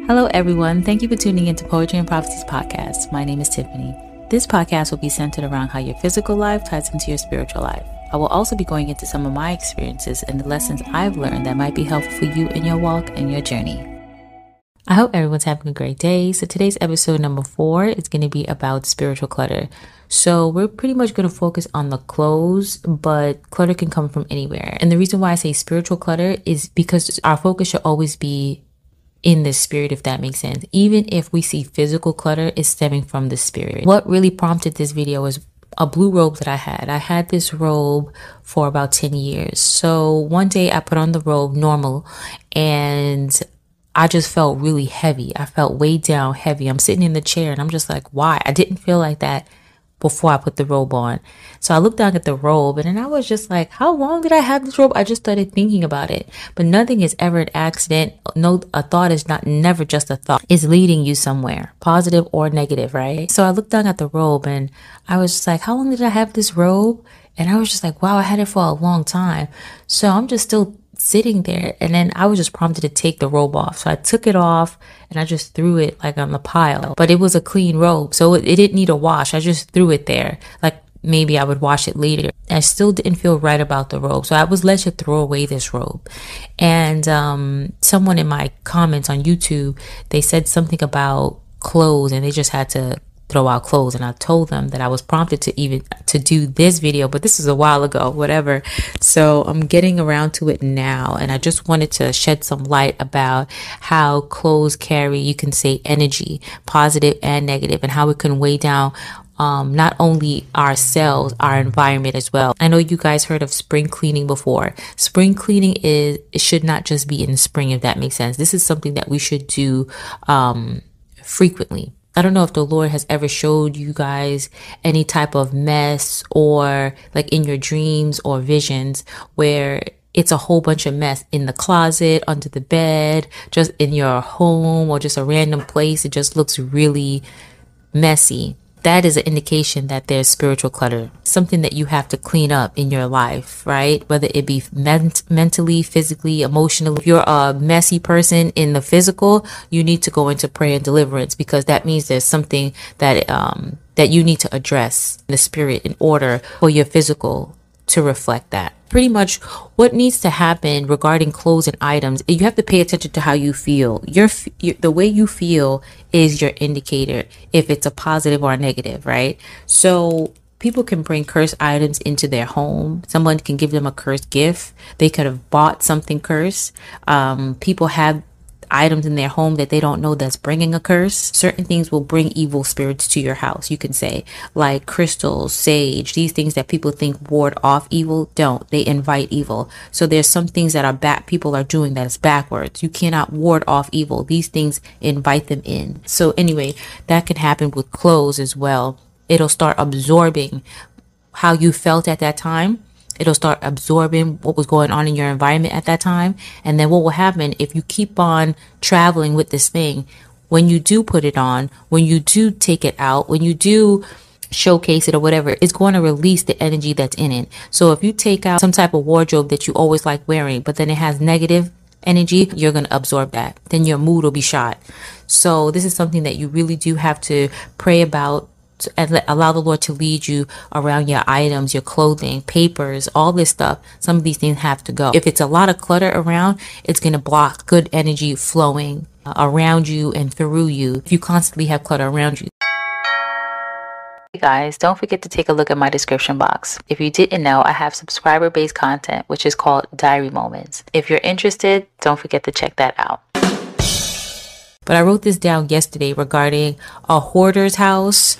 Hello, everyone. Thank you for tuning into Poetry and Prophecies Podcast. My name is Tiffany. This podcast will be centered around how your physical life ties into your spiritual life. I will also be going into some of my experiences and the lessons I've learned that might be helpful for you in your walk and your journey. I hope everyone's having a great day. So today's episode number 4 is going to be about spiritual clutter. So we're pretty much going to focus on the clothes, but clutter can come from anywhere. And the reason why I say spiritual clutter is because our focus should always be in the spirit, if that makes sense. Even if we see physical clutter, is stemming from the spirit. What really prompted this video was a blue robe that I had. I had this robe for about 10 years. So one day I put on the robe normal and I just felt really heavy. I felt weighed down heavy. I'm sitting in the chair and I'm just like, why? I didn't feel like that before I put the robe on. So I looked down at the robe and then I was just like, how long did I have this robe? I just started thinking about it. But nothing is ever an accident. No, a thought is never just a thought. It's leading you somewhere, positive or negative, right? So I looked down at the robe and I was just like, how long did I have this robe? And I was just like, wow, I had it for a long time. So I'm just still sitting there, and then I was just prompted to take the robe off. So I took it off and I just threw it like on the pile, but it was a clean robe, so it didn't need a wash. I just threw it there, like maybe I would wash it later. I still didn't feel right about the robe, so I was led to throw away this robe. And someone in my comments on YouTube, they said something about clothes and they just had to throw out clothes, and I told them that I was prompted to do this video, but this is a while ago, whatever. So I'm getting around to it now, and I just wanted to shed some light about how clothes carry, you can say, energy, positive and negative, and how it can weigh down not only ourselves, our environment as well. I know you guys heard of spring cleaning before. Spring cleaning it should not just be in spring, if that makes sense. This is something that we should do frequently. I don't know if the Lord has ever showed you guys any type of mess, or like in your dreams or visions where it's a whole bunch of mess in the closet, under the bed, just in your home, or just a random place. It just looks really messy. That is an indication that there's spiritual clutter, something that you have to clean up in your life, right? Whether it be mentally, physically, emotionally. If you're a messy person in the physical, you need to go into prayer and deliverance, because that means there's something that that you need to address in the spirit in order for your physical to reflect that. Pretty much what needs to happen regarding clothes and items, you have to pay attention to how you feel. The way you feel is your indicator if it's a positive or a negative, right? So people can bring cursed items into their home. Someone can give them a cursed gift. They could have bought something cursed. People have items in their home that they don't know that's bringing a curse. Certain things will bring evil spirits to your house, you can say, like crystals, sage. These things that people think ward off evil, don't. They invite evil. So there's some things that are bad, people are doing that is backwards. You cannot ward off evil. These things invite them in. So anyway, that can happen with clothes as well. It'll start absorbing how you felt at that time. It'll start absorbing what was going on in your environment at that time. And then what will happen if you keep on traveling with this thing, when you do put it on, when you do take it out, when you do showcase it or whatever, it's going to release the energy that's in it. So if you take out some type of wardrobe that you always like wearing, but then it has negative energy, you're going to absorb that. Then your mood will be shot. So this is something that you really do have to pray about, and allow the Lord to lead you around your items, your clothing, papers, all this stuff. Some of these things have to go. If it's a lot of clutter around, it's going to block good energy flowing around you and through you if you constantly have clutter around you. Hey guys, don't forget to take a look at my description box. If you didn't know, I have subscriber-based content, which is called Diary Moments. If you're interested, don't forget to check that out. But I wrote this down yesterday regarding a hoarder's house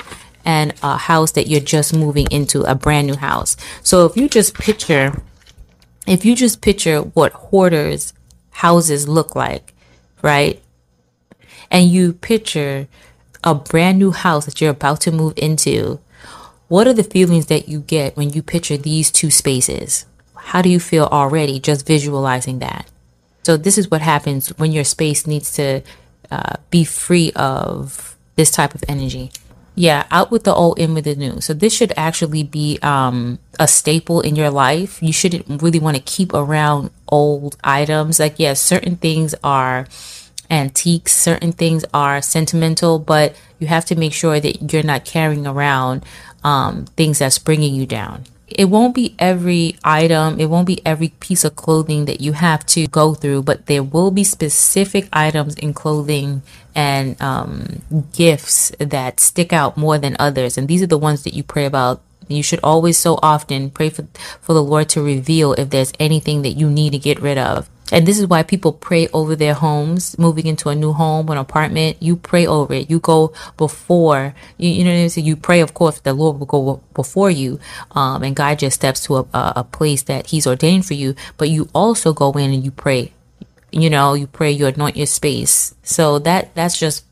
and a house that you're just moving into, a brand new house. So if you just picture what hoarders houses look like, right? And you picture a brand new house that you're about to move into, what are the feelings that you get when you picture these two spaces? How do you feel already just visualizing that? So this is what happens when your space needs to be free of this type of energy. Yeah, out with the old, in with the new. So this should actually be a staple in your life. You shouldn't really want to keep around old items. Like, yes, certain things are antiques. Certain things are sentimental, but you have to make sure that you're not carrying around things that's bringing you down. It won't be every item, it won't be every piece of clothing that you have to go through, but there will be specific items in clothing and gifts that stick out more than others. And these are the ones that you pray about. You should always so often pray for the Lord to reveal if there's anything that you need to get rid of. And this is why people pray over their homes, moving into a new home or an apartment. You pray over it. You go before, you know what I'm saying? You pray, of course, the Lord will go before you and guide your steps to a place that he's ordained for you. But you also go in and you pray. You pray, you anoint your space. So that's just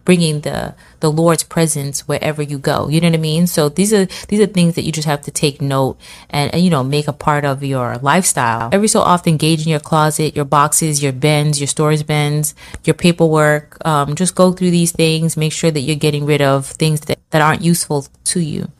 bringing the Lord's presence wherever you go. You know what I mean? So these are things that you just have to take note and make a part of your lifestyle. Every so often, gauge in your closet, your boxes, your bins, your storage bins, your paperwork. Just go through these things. Make sure that you're getting rid of things that aren't useful to you.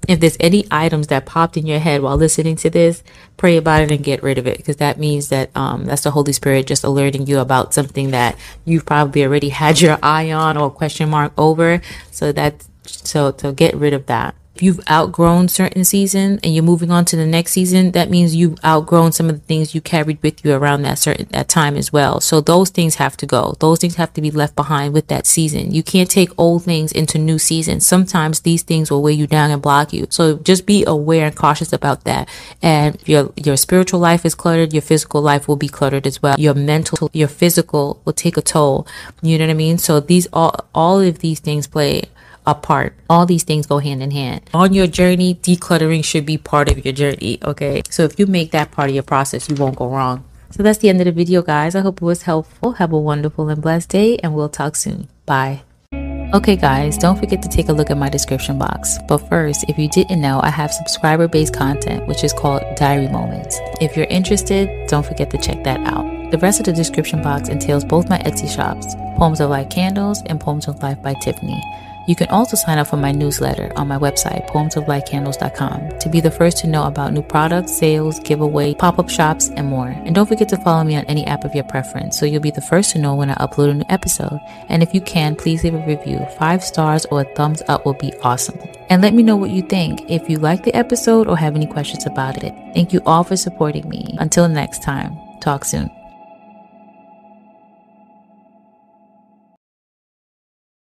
If there's any items that popped in your head while listening to this, pray about it and get rid of it, because that means that that's the Holy Spirit just alerting you about something that you've probably already had your eye on or question mark over. So to get rid of that. If you've outgrown certain season and you're moving on to the next season, that means you've outgrown some of the things you carried with you around that time as well. So those things have to go. Those things have to be left behind with that season. You can't take old things into new seasons. Sometimes these things will weigh you down and block you. So just be aware and cautious about that. And your spiritual life is cluttered. Your physical life will be cluttered as well. Your mental, your physical will take a toll. You know what I mean? So all of these things play apart. All these things go hand in hand. On your journey, decluttering should be part of your journey, okay? So if you make that part of your process, you won't go wrong. So that's the end of the video, guys. I hope it was helpful. Have a wonderful and blessed day, and we'll talk soon. Bye. Okay, guys, don't forget to take a look at my description box. But first, if you didn't know, I have subscriber-based content, which is called Diary Moments. If you're interested, don't forget to check that out. The rest of the description box entails both my Etsy shops, Poems of Life Candles and Poems of Life by Tiffany. You can also sign up for my newsletter on my website, poemsoflifecandles.com, to be the first to know about new products, sales, giveaway, pop-up shops, and more. And don't forget to follow me on any app of your preference, so you'll be the first to know when I upload a new episode. And if you can, please leave a review. 5 stars or a thumbs up will be awesome. And let me know what you think, if you like the episode or have any questions about it. Thank you all for supporting me. Until next time, talk soon.